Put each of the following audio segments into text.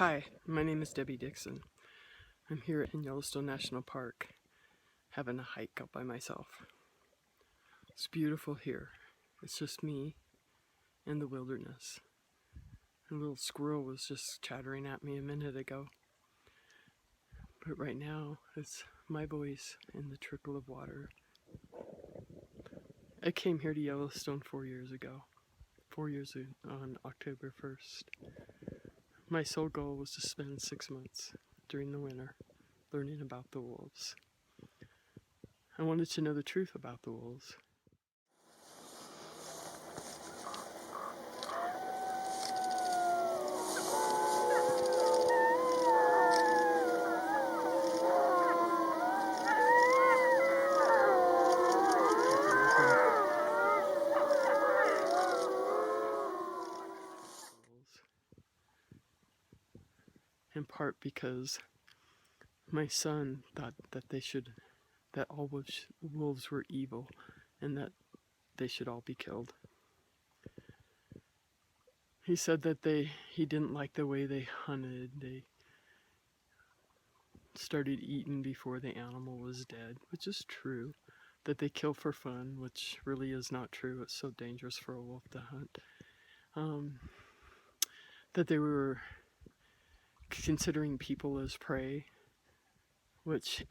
Hi, my name is Deby Dixon. I'm here in Yellowstone National Park, having a hike up by myself. It's beautiful here. It's just me and the wilderness. A little squirrel was just chattering at me a minute ago. But right now, it's my voice and the trickle of water. I came here to Yellowstone 4 years ago. 4 years on October 1st. My sole goal was to spend 6 months during the winter learning about the wolves. I wanted to know the truth about the wolves. In part because my son thought that all wolves were evil and that they should all be killed. He said that he didn't like the way they hunted. They started eating before the animal was dead, which is true. That they kill for fun, which really is not true. It's so dangerous for a wolf to hunt. That they were considering people as prey, which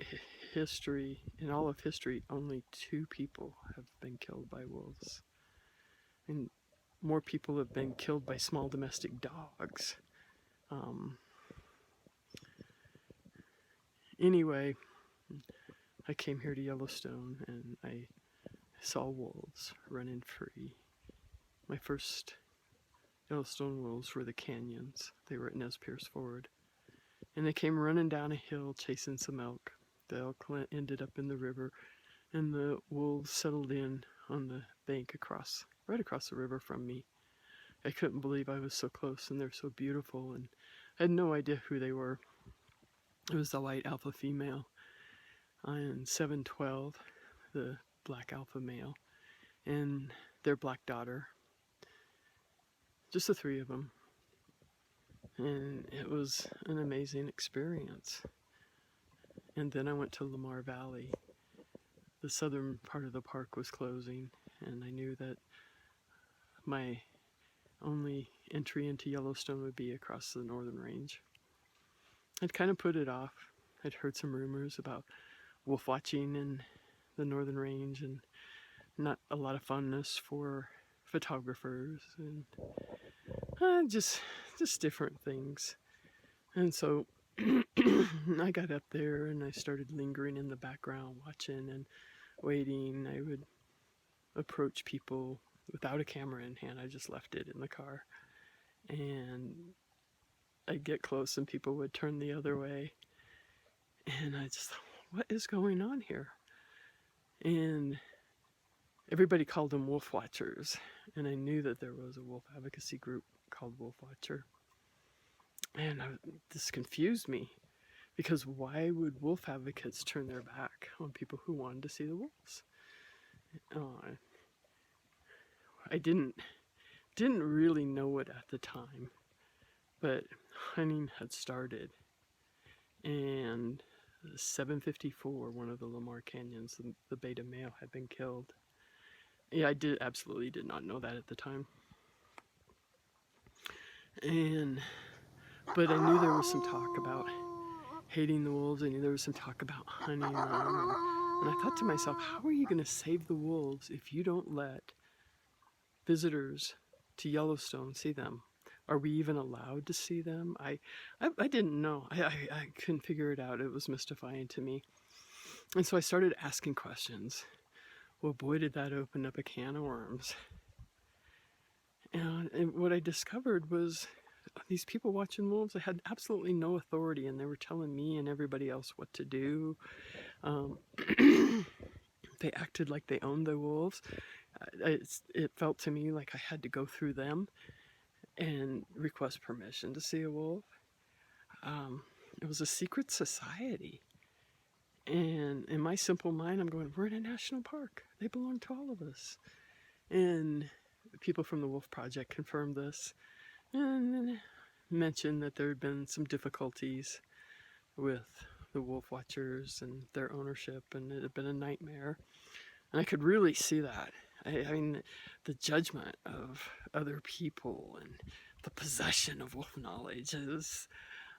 in all of history, only 2 people have been killed by wolves. And more people have been killed by small domestic dogs. Anyway, I came here to Yellowstone and I saw wolves running free. My first Yellowstone wolves were the canyons. They were at Nez Perce Ford. And they came running down a hill chasing some elk. The elk ended up in the river, and the wolves settled in on the bank right across the river from me. I couldn't believe I was so close, and they're so beautiful, and I had no idea who they were. It was the white alpha female and 712, the black alpha male, and their black daughter. Just the 3 of them. And it was an amazing experience. And then I went to Lamar Valley. The southern part of the park was closing, and I knew that my only entry into Yellowstone would be across the northern range. I'd kind of put it off. I'd heard some rumors about wolf watching in the northern range and not a lot of funness for photographers and just different things. And so I got up there and I started lingering in the background, watching and waiting. I would approach people without a camera in hand. I just left it in the car. And I'd get close and people would turn the other way. And I just thought, what is going on here? And everybody called them wolf watchers. And I knew that there was a wolf advocacy group called Wolf Watcher. And this confused me, because why would wolf advocates turn their back on people who wanted to see the wolves? I didn't really know it at the time, but hunting had started, and 754, one of the Lamar canyons, the beta male, had been killed. Yeah, I absolutely did not know that at the time. But I knew there was some talk about hating the wolves. I knew there was some talk about hunting them. And I thought to myself, how are you going to save the wolves if you don't let visitors to Yellowstone see them? Are we even allowed to see them? I didn't know. I couldn't figure it out. It was mystifying to me. And so I started asking questions. Well, boy, did that open up a can of worms. And what I discovered was these people watching wolves, they had absolutely no authority, and they were telling me and everybody else what to do. They acted like they owned the wolves. It felt to me like I had to go through them and request permission to see a wolf. It was a secret society. And in my simple mind, I'm going, we're in a national park. They belong to all of us. And people from the Wolf Project confirmed this. And mentioned that there had been some difficulties with the wolf watchers and their ownership, and it had been a nightmare. And I could really see that. I mean, the judgment of other people and the possession of wolf knowledge is,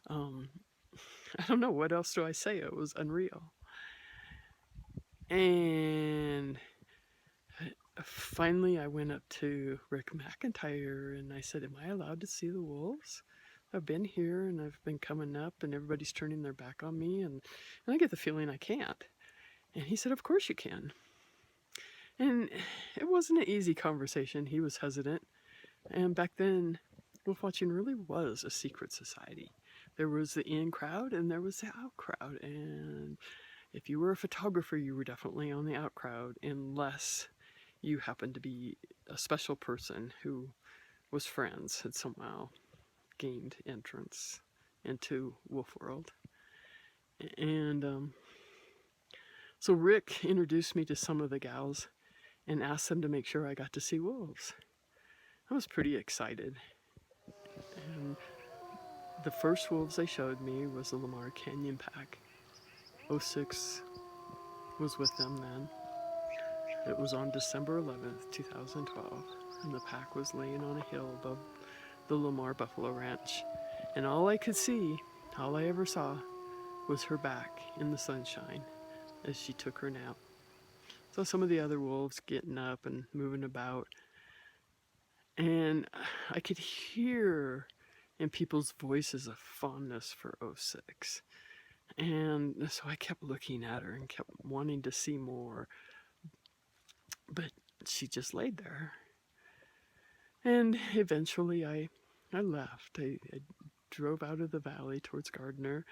I don't know, what else do I say? It was unreal. And finally, I went up to Rick McIntyre and I said, "Am I allowed to see the wolves? I've been here and I've been coming up and everybody's turning their back on me, and I get the feeling I can't." And he said, "Of course you can." And it wasn't an easy conversation. He was hesitant. And back then, wolf watching really was a secret society. There was the in crowd and there was the out crowd. And if you were a photographer, you were definitely on the out crowd, unless you happened to be a special person who was friends, had somehow gained entrance into wolf world. And so Rick introduced me to some of the gals and asked them to make sure I got to see wolves. I was pretty excited. And the first wolves they showed me was the Lamar Canyon pack. 06 was with them then. It was on December 11th, 2012, and the pack was laying on a hill above the Lamar Buffalo Ranch. And all I could see, all I ever saw, was her back in the sunshine as she took her nap. So some of the other wolves getting up and moving about. And I could hear in people's voices a fondness for 06. And so I kept looking at her and kept wanting to see more. But she just laid there. And eventually I left. I drove out of the valley towards Gardner,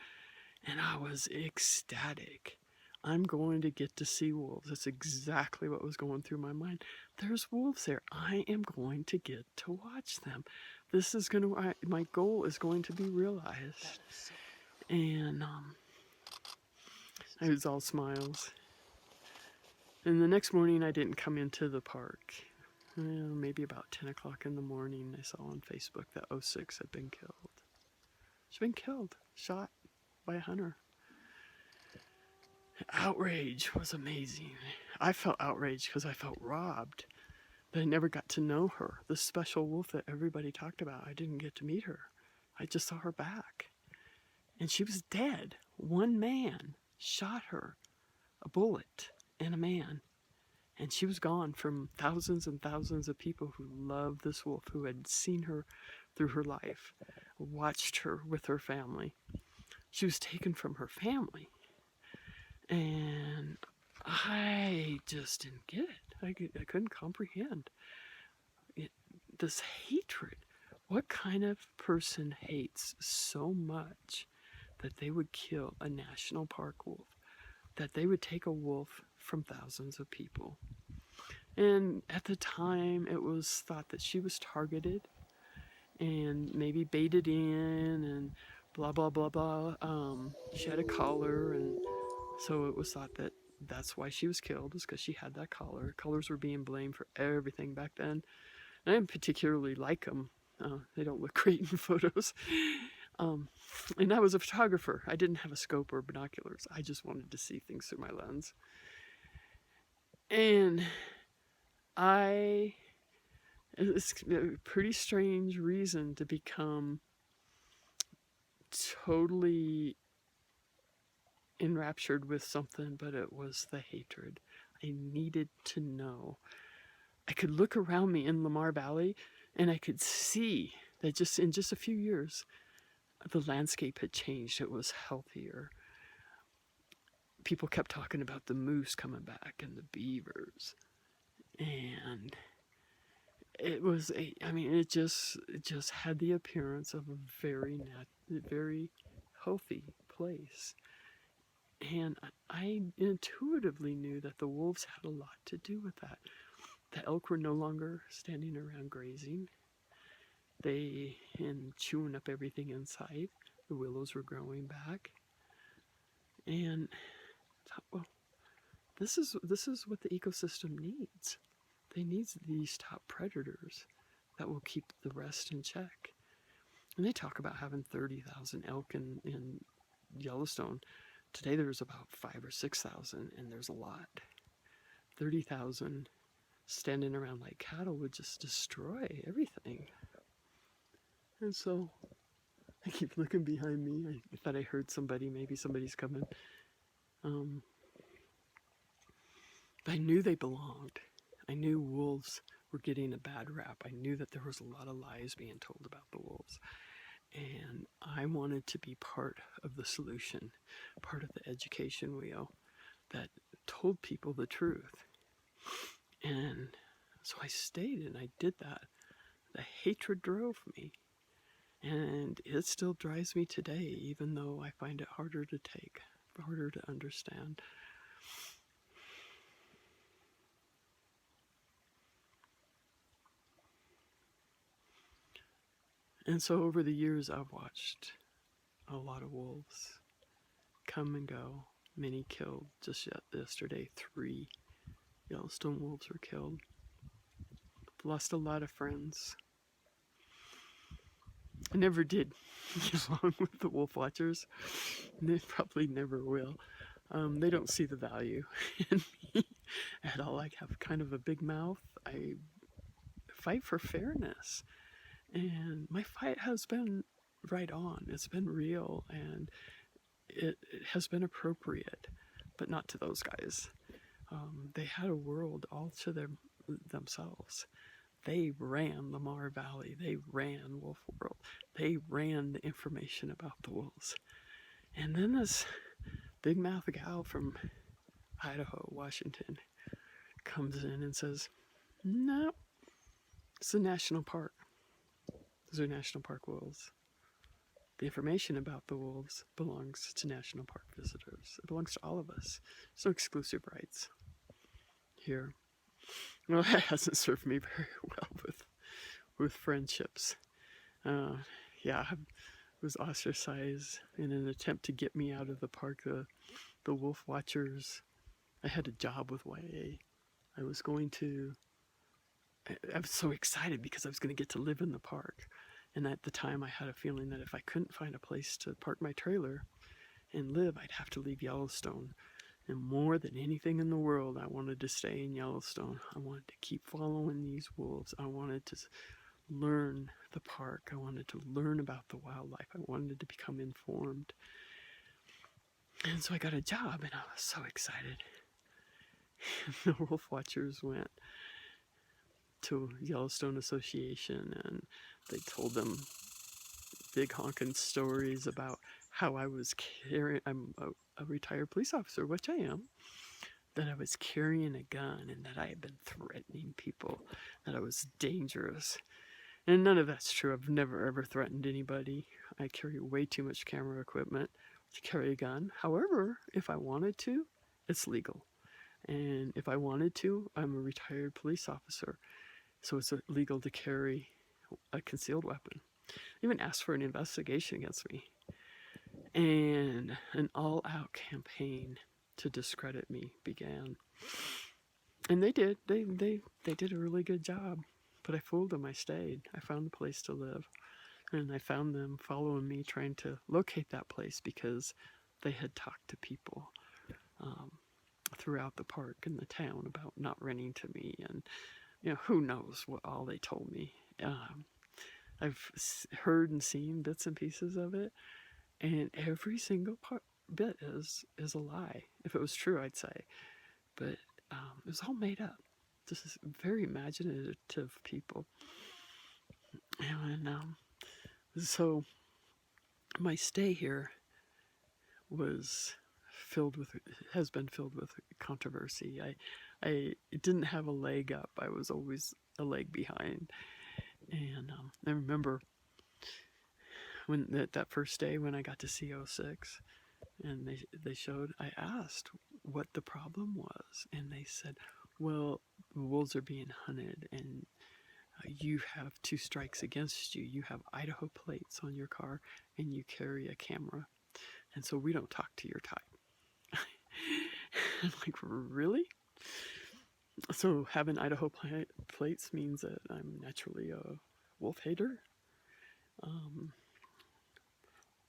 and I was ecstatic. I'm going to get to see wolves. That's exactly what was going through my mind. There's wolves there. I am going to get to watch them. This is going to, my goal is going to be realized. And I was all smiles. And the next morning I didn't come into the park. Maybe about 10 o'clock in the morning, I saw on Facebook that 06 had been killed. She'd been killed, shot by a hunter. Outrage was amazing. I felt outraged because I felt robbed. That I never got to know her, the special wolf that everybody talked about. I didn't get to meet her. I just saw her back. And she was dead. One man shot her, a bullet and a man. And she was gone from thousands and thousands of people who loved this wolf, who had seen her through her life, watched her with her family. She was taken from her family. And I just didn't get it. I couldn't comprehend this hatred. What kind of person hates so much that they would kill a national park wolf, that they would take a wolf from thousands of people? And at the time, it was thought that she was targeted and maybe baited in and blah, blah, blah, blah. She had a collar, and so it was thought that that's why she was killed, is because she had that collar. Collars were being blamed for everything back then. And I didn't particularly like them. They don't look great in photos. And I was a photographer. I didn't have a scope or binoculars. I just wanted to see things through my lens. And it's a pretty strange reason to become totally enraptured with something, but it was the hatred. I needed to know. I could look around me in Lamar Valley and I could see that just in just a few years, the landscape had changed. It was healthier. People kept talking about the moose coming back and the beavers. And it was it just had the appearance of a very healthy place. And I intuitively knew that the wolves had a lot to do with that. The elk were no longer standing around grazing. And chewing up everything in sight. The willows were growing back. And I thought, well, this is what the ecosystem needs. They need these top predators that will keep the rest in check. And they talk about having 30,000 elk in Yellowstone. Today there's about 5 or 6,000, and there's a lot. 30,000 standing around like cattle would just destroy everything. And so I keep looking behind me. I thought I heard somebody. Maybe somebody's coming. But I knew they belonged. I knew wolves were getting a bad rap. I knew that there was a lot of lies being told about the wolves. And I wanted to be part of the solution, part of the education wheel that told people the truth. And so I stayed and I did that. The hatred drove me. And it still drives me today, even though I find it harder to take, harder to understand. And so over the years, I've watched a lot of wolves come and go. Many killed. Just yesterday, 3 Yellowstone wolves were killed. Lost a lot of friends. I never did get along with the wolf watchers. And they probably never will. They don't see the value in me at all. I have kind of a big mouth. I fight for fairness. And my fight has been right on. It's been real, and it has been appropriate, but not to those guys. They had a world all to themselves. They ran Lamar Valley. They ran Wolf World. They ran the information about the wolves. And then this big mouth gal from Idaho, Washington, comes in and says, no, it's a national park. Those are national park wolves. The information about the wolves belongs to national park visitors. It belongs to all of us. There's no exclusive rights here. Well, that hasn't served me very well with friendships. Yeah, I was ostracized in an attempt to get me out of the park. The wolf watchers. I had a job with YA. I was so excited because I was going to get to live in the park. And at the time, I had a feeling that if I couldn't find a place to park my trailer and live, I'd have to leave Yellowstone. And more than anything in the world, I wanted to stay in Yellowstone. I wanted to keep following these wolves. I wanted to learn the park. I wanted to learn about the wildlife. I wanted to become informed. And so I got a job, and I was so excited. The wolf watchers went to Yellowstone Association, and they told them big honking stories about how I was carrying. I'm a retired police officer, which I am. That I was carrying a gun and that I had been threatening people, that I was dangerous. And none of that's true. I've never ever threatened anybody. I carry way too much camera equipment to carry a gun. However, if I wanted to, it's legal. And if I wanted to, I'm a retired police officer. So it's illegal to carry a concealed weapon. Even asked for an investigation against me. And an all-out campaign to discredit me began. And they did. They did a really good job. But I fooled them. I stayed. I found a place to live. And I found them following me, trying to locate that place because they had talked to people throughout the park and the town about not running to me. And, you know, who knows what all they told me. I've heard and seen bits and pieces of it. And every single bit is a lie. If it was true, I'd say. But it was all made up. This is very imaginative people. And so my stay here has been filled with controversy. I didn't have a leg up. I was always a leg behind. And I remember when that first day when I got to see 06 and they showed, I asked what the problem was, and they said, well, the wolves are being hunted and you have 2 strikes against you. You have Idaho plates on your car and you carry a camera, and so we don't talk to your type. I'm like, really? So having Idaho plates means that I'm naturally a wolf hater?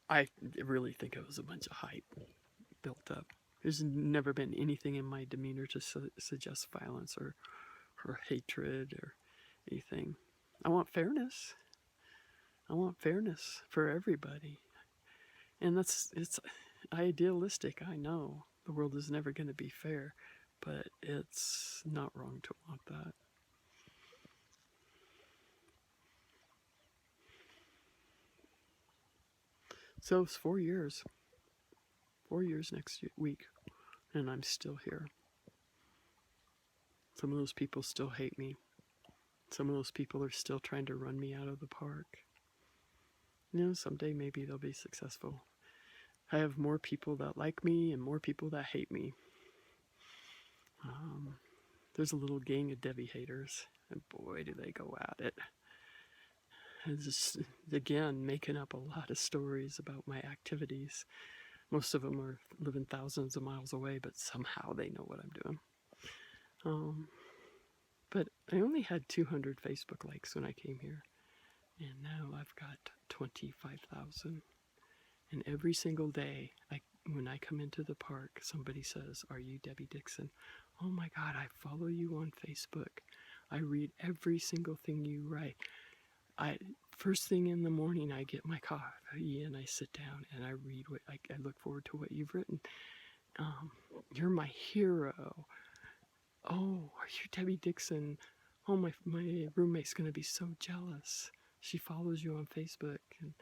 I really think it was a bunch of hype built up. There's never been anything in my demeanor to suggest violence or hatred or anything. I want fairness. I want fairness for everybody. And it's idealistic, I know. The world is never going to be fair, but it's not wrong to want that. So it's 4 years. 4 years next week, and I'm still here. Some of those people still hate me. Some of those people are still trying to run me out of the park. You know, someday maybe they'll be successful. I have more people that like me and more people that hate me. There's a little gang of Deby haters, and boy, do they go at it. And just, again, making up a lot of stories about my activities. Most of them are living thousands of miles away, but somehow they know what I'm doing. But I only had 200 Facebook likes when I came here, and now I've got 25,000. And every single day, when I come into the park, somebody says, "Are you Deby Dixon?" "Oh my God, I follow you on Facebook. I read every single thing you write. First thing in the morning, I get my coffee and I sit down and I read I look forward to what you've written. You're my hero. Oh, are you Deby Dixon? Oh, my roommate's going to be so jealous. She follows you on Facebook and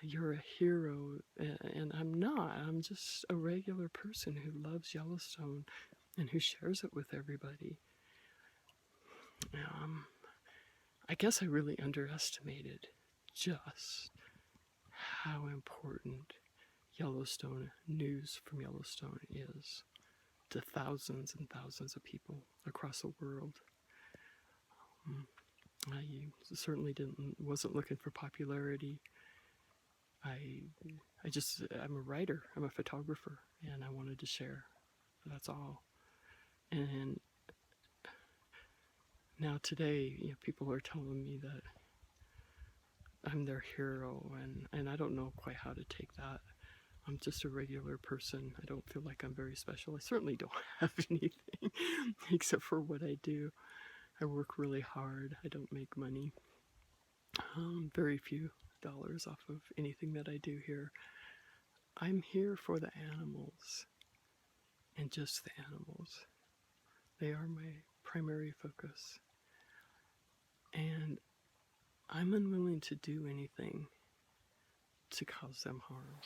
you're a hero." And I'm not. I'm just a regular person who loves Yellowstone and who shares it with everybody. I guess I really underestimated just how important Yellowstone news from Yellowstone is to thousands and thousands of people across the world. I certainly wasn't looking for popularity. I'm a writer, I'm a photographer, and I wanted to share. That's all. And now today, people are telling me that I'm their hero, and I don't know quite how to take that. I'm just a regular person. I don't feel like I'm very special. I certainly don't have anything except for what I do. I work really hard. I don't make money. Very few dollars off of anything that I do here. I'm here for the animals, and just the animals. They are my primary focus. And I'm unwilling to do anything to cause them harm.